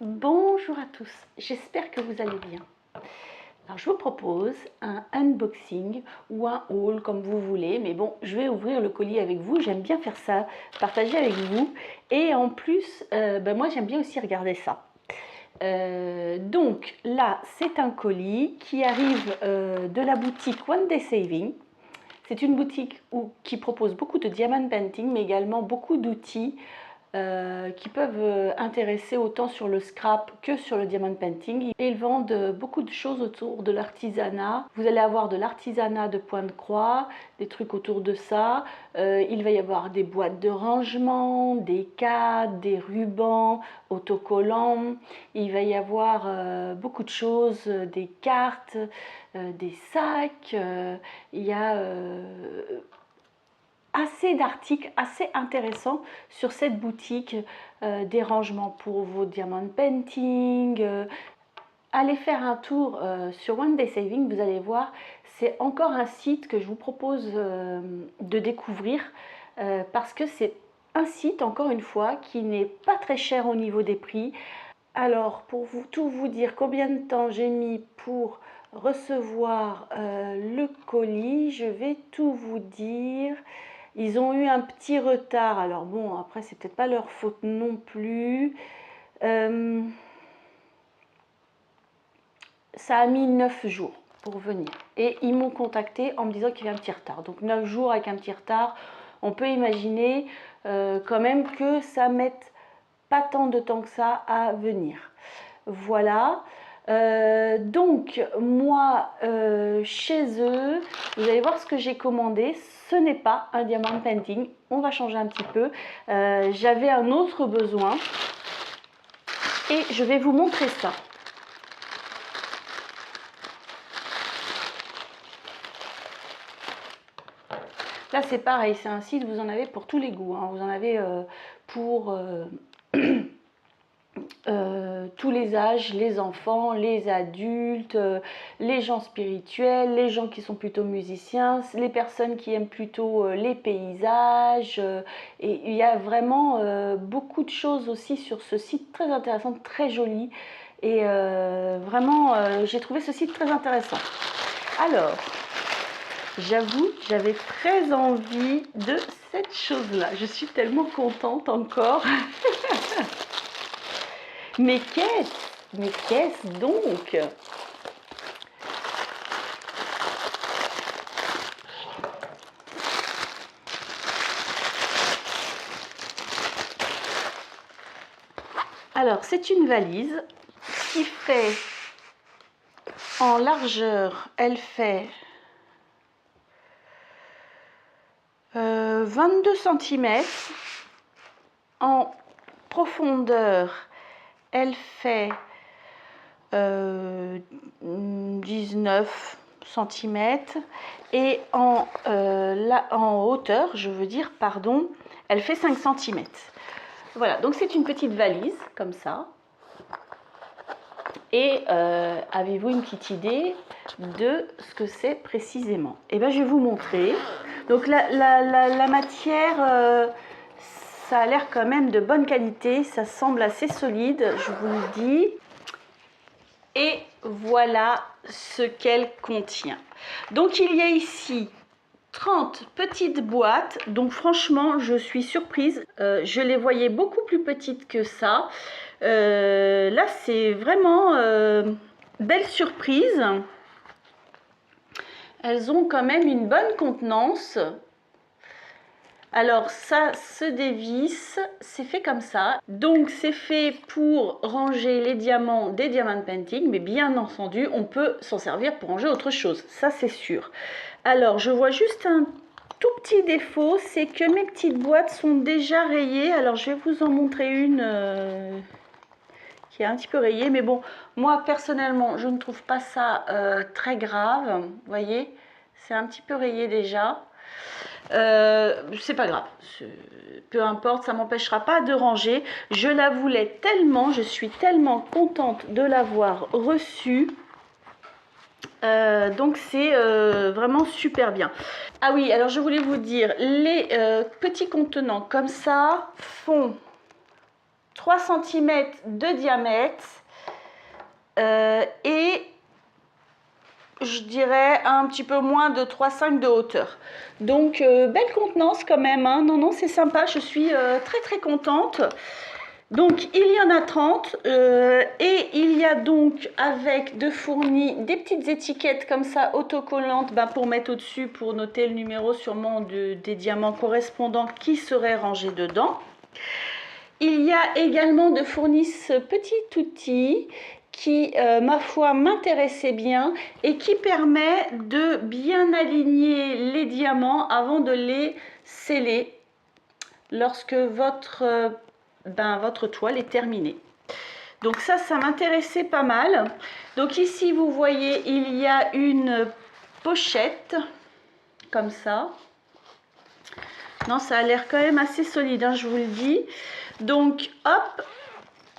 Bonjour à tous, j'espère que vous allez bien. Alors je vous propose un unboxing ou un haul comme vous voulez, mais bon, je vais ouvrir le colis avec vous, j'aime bien faire ça, partager avec vous, et en plus, moi j'aime bien aussi regarder ça. Donc là, c'est un colis qui arrive de la boutique One Day Saving. C'est une boutique qui propose beaucoup de diamond painting, mais également beaucoup d'outils qui peuvent intéresser autant sur le scrap que sur le diamond painting. Et ils vendent beaucoup de choses autour de l'artisanat. Vous allez avoir de l'artisanat de point de croix, des trucs autour de ça. Il va y avoir des boîtes de rangement, des cadres, des rubans, autocollants. Il va y avoir beaucoup de choses, des cartes, des sacs. Il y a assez d'articles assez intéressants sur cette boutique, des rangements pour vos diamond painting. Allez faire un tour sur One Day Saving, vous allez voir, c'est encore un site que je vous propose de découvrir parce que c'est un site, encore une fois, qui n'est pas très cher au niveau des prix. Alors, pour tout vous dire combien de temps j'ai mis pour recevoir le colis, je vais tout vous dire. Ils ont eu un petit retard, alors bon, après c'est peut-être pas leur faute non plus. Ça a mis 9 jours pour venir. Et ils m'ont contacté en me disant qu'il y avait un petit retard. Donc 9 jours avec un petit retard, on peut imaginer quand même que ça mette pas tant de temps que ça à venir. Voilà. Donc moi chez eux, vous allez voir ce que j'ai commandé. Ce n'est pas un diamond painting, on va changer un petit peu. J'avais un autre besoin et je vais vous montrer ça. Là c'est pareil, c'est un site, vous en avez pour tous les goûts, hein. Vous en avez pour tous les âges, les enfants, les adultes, les gens spirituels, les gens qui sont plutôt musiciens, les personnes qui aiment plutôt les paysages. Et il y a vraiment beaucoup de choses aussi sur ce site, très intéressant, très joli. Et vraiment, j'ai trouvé ce site très intéressant. Alors, j'avoue, j'avais très envie de cette chose-là. Je suis tellement contente encore. Mais qu'est-ce donc? Alors, c'est une valise qui fait en largeur, elle fait 22 cm. En profondeur, elle fait 19 cm. Et en hauteur, je veux dire, pardon, elle fait 5 cm. Voilà, donc c'est une petite valise, comme ça. Et avez-vous une petite idée de ce que c'est précisément? Eh bien, je vais vous montrer. Donc la matière, ça a l'air quand même de bonne qualité, ça semble assez solide, je vous le dis. Et voilà ce qu'elle contient. Donc il y a ici 30 petites boîtes, donc franchement je suis surprise, je les voyais beaucoup plus petites que ça. Là c'est vraiment belle surprise. Elles ont quand même une bonne contenance. Alors ça se dévisse, c'est fait comme ça. Donc c'est fait pour ranger les diamants des diamond painting, mais bien entendu on peut s'en servir pour ranger autre chose, ça c'est sûr. Alors je vois juste un tout petit défaut, c'est que mes petites boîtes sont déjà rayées. Alors je vais vous en montrer une qui est un petit peu rayée, mais bon, moi personnellement je ne trouve pas ça très grave. Vous voyez, c'est un petit peu rayé déjà. C'est pas grave, peu importe, ça m'empêchera pas de ranger. Je la voulais tellement, je suis tellement contente de l'avoir reçue. Donc c'est vraiment super bien. Ah oui, alors je voulais vous dire, les petits contenants comme ça font 3 cm de diamètre et je dirais un petit peu moins de 3,5 de hauteur. Donc belle contenance quand même, hein. Non, non, c'est sympa, je suis très très contente. Donc il y en a 30 et il y a donc avec de fournis des petites étiquettes comme ça autocollantes pour mettre au-dessus pour noter le numéro sûrement des diamants correspondants qui seraient rangés dedans. Il y a également de fournis ce petit outil qui, ma foi, m'intéressait bien et qui permet de bien aligner les diamants avant de les sceller lorsque votre toile est terminée. Donc ça m'intéressait pas mal. Donc ici, vous voyez, il y a une pochette comme ça. Non, ça a l'air quand même assez solide, hein, je vous le dis. Donc, hop,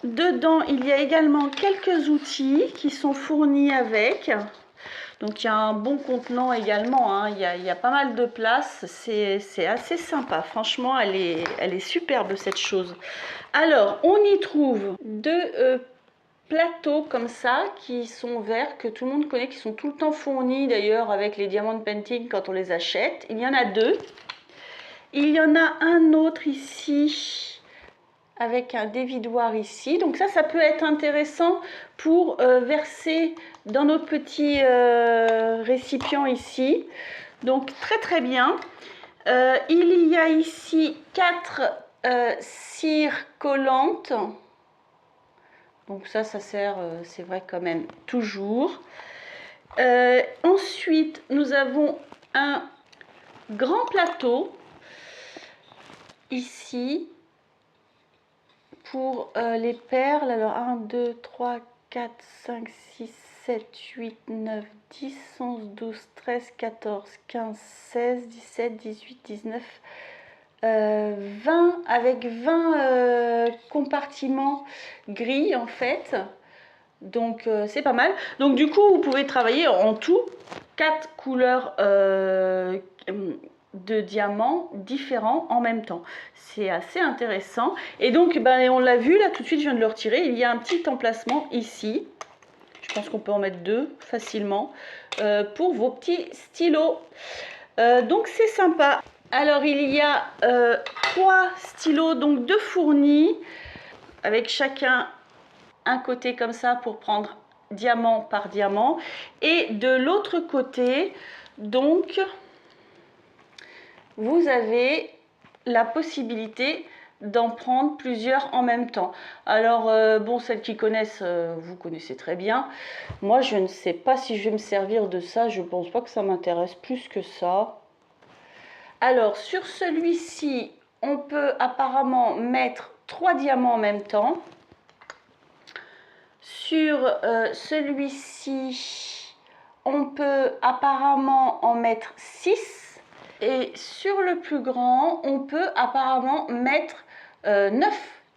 dedans, il y a également quelques outils qui sont fournis avec. Donc, il y a un bon contenant également, hein. Il y a pas mal de place. C'est assez sympa. Franchement, elle est superbe, cette chose. Alors, on y trouve deux plateaux comme ça qui sont verts, que tout le monde connaît, qui sont tout le temps fournis d'ailleurs avec les diamants painting quand on les achète. Il y en a deux. Il y en a un autre ici avec un dévidoir ici. Donc ça peut être intéressant pour verser dans notre petit récipient ici. Donc très très bien. Il y a ici 4 cires collantes. Donc ça sert, c'est vrai quand même, toujours. Ensuite, nous avons un grand plateau ici pour les perles. Alors 1, 2, 3, 4, 5, 6, 7, 8, 9, 10, 11, 12, 13, 14, 15, 16, 17, 18, 19, 20, avec 20 compartiments gris en fait. Donc c'est pas mal. Donc du coup, vous pouvez travailler en tout 4 couleurs de diamants différents en même temps. C'est assez intéressant. Et donc, on l'a vu là tout de suite, je viens de le retirer. Il y a un petit emplacement ici. Je pense qu'on peut en mettre 2 facilement pour vos petits stylos. Donc c'est sympa. Alors il y a 3 stylos, donc 2 fournis, avec chacun un côté comme ça pour prendre diamant par diamant. Et de l'autre côté, donc, vous avez la possibilité d'en prendre plusieurs en même temps. Alors, bon, celles qui connaissent, vous connaissez très bien. Moi, je ne sais pas si je vais me servir de ça. Je pense pas que ça m'intéresse plus que ça. Alors, sur celui-ci, on peut apparemment mettre 3 diamants en même temps. Sur celui-ci, on peut apparemment en mettre 6. Et sur le plus grand, on peut apparemment mettre 9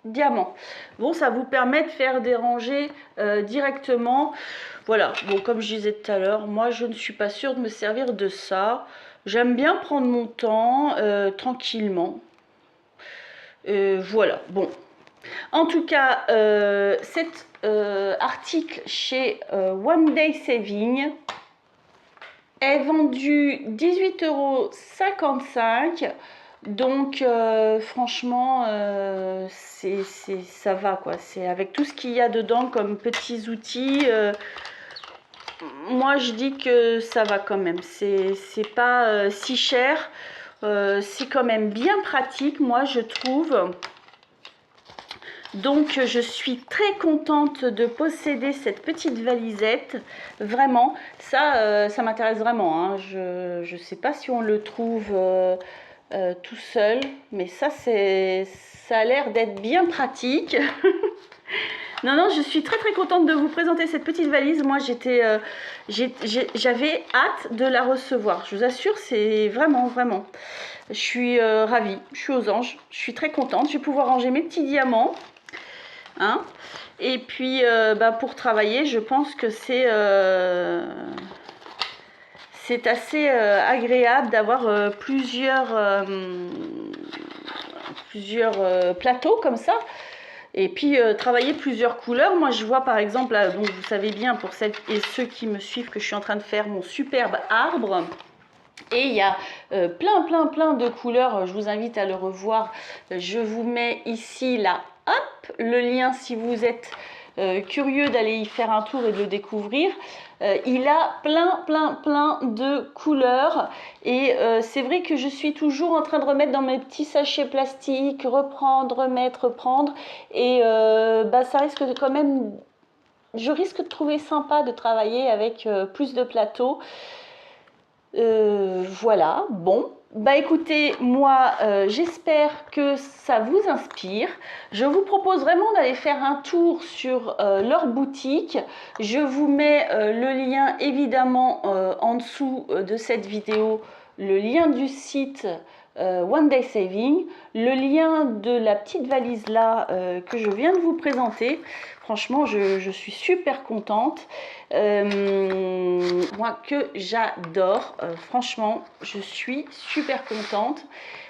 diamants. Bon, ça vous permet de faire des rangées directement. Voilà, bon, comme je disais tout à l'heure, moi, je ne suis pas sûre de me servir de ça. J'aime bien prendre mon temps tranquillement. Voilà, bon. En tout cas, cet article chez One Day Saving est vendu 18,55 €. Donc franchement, ça va quoi. C'est avec tout ce qu'il y a dedans comme petits outils. Moi, je dis que ça va quand même. C'est pas si cher. C'est quand même bien pratique, moi, je trouve. Donc, je suis très contente de posséder cette petite valisette. Vraiment, ça m'intéresse vraiment, hein. Je ne sais pas si on le trouve tout seul, mais ça a l'air d'être bien pratique. Non, non, je suis très très contente de vous présenter cette petite valise. Moi, j'avais hâte de la recevoir. Je vous assure, c'est vraiment, vraiment. Je suis ravie, je suis aux anges, je suis très contente. Je vais pouvoir ranger mes petits diamants. Hein. Et puis, pour travailler, je pense que c'est assez agréable d'avoir plusieurs plateaux comme ça. Et puis travailler plusieurs couleurs. Moi je vois par exemple, là, donc vous savez bien pour celles et ceux qui me suivent que je suis en train de faire mon superbe arbre. Et il y a plein de couleurs, je vous invite à le revoir. Je vous mets ici là, hop, le lien si vous êtes curieux d'aller y faire un tour et de le découvrir. Il a plein de couleurs et c'est vrai que je suis toujours en train de remettre dans mes petits sachets plastiques, reprendre, remettre, reprendre et ça risque de quand même, je risque de trouver sympa de travailler avec plus de plateaux. Voilà, bon, bah écoutez, moi j'espère que ça vous inspire. Je vous propose vraiment d'aller faire un tour sur leur boutique. Je vous mets le lien évidemment en dessous de cette vidéo, le lien du site One Day Saving, le lien de la petite valise là que je viens de vous présenter. Franchement, je suis super contente. Moi que j'adore, franchement, je suis super contente.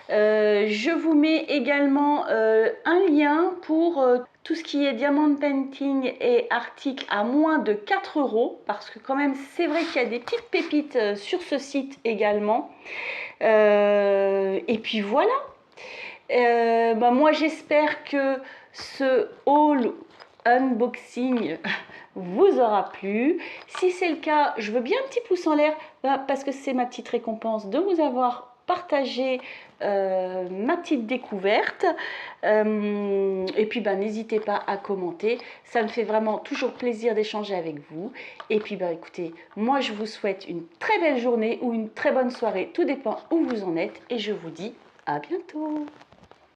Je vous mets également un lien pour tout ce qui est diamond painting et articles à moins de 4 € parce que quand même c'est vrai qu'il y a des petites pépites sur ce site également. Et puis voilà. Moi j'espère que ce haul unboxing vous aura plu. Si c'est le cas, je veux bien un petit pouce en l'air parce que c'est ma petite récompense de vous avoir partagé ma petite découverte. Et puis n'hésitez pas à commenter, ça me fait vraiment toujours plaisir d'échanger avec vous. Et puis écoutez, moi je vous souhaite une très belle journée ou une très bonne soirée, tout dépend où vous en êtes, et je vous dis à bientôt.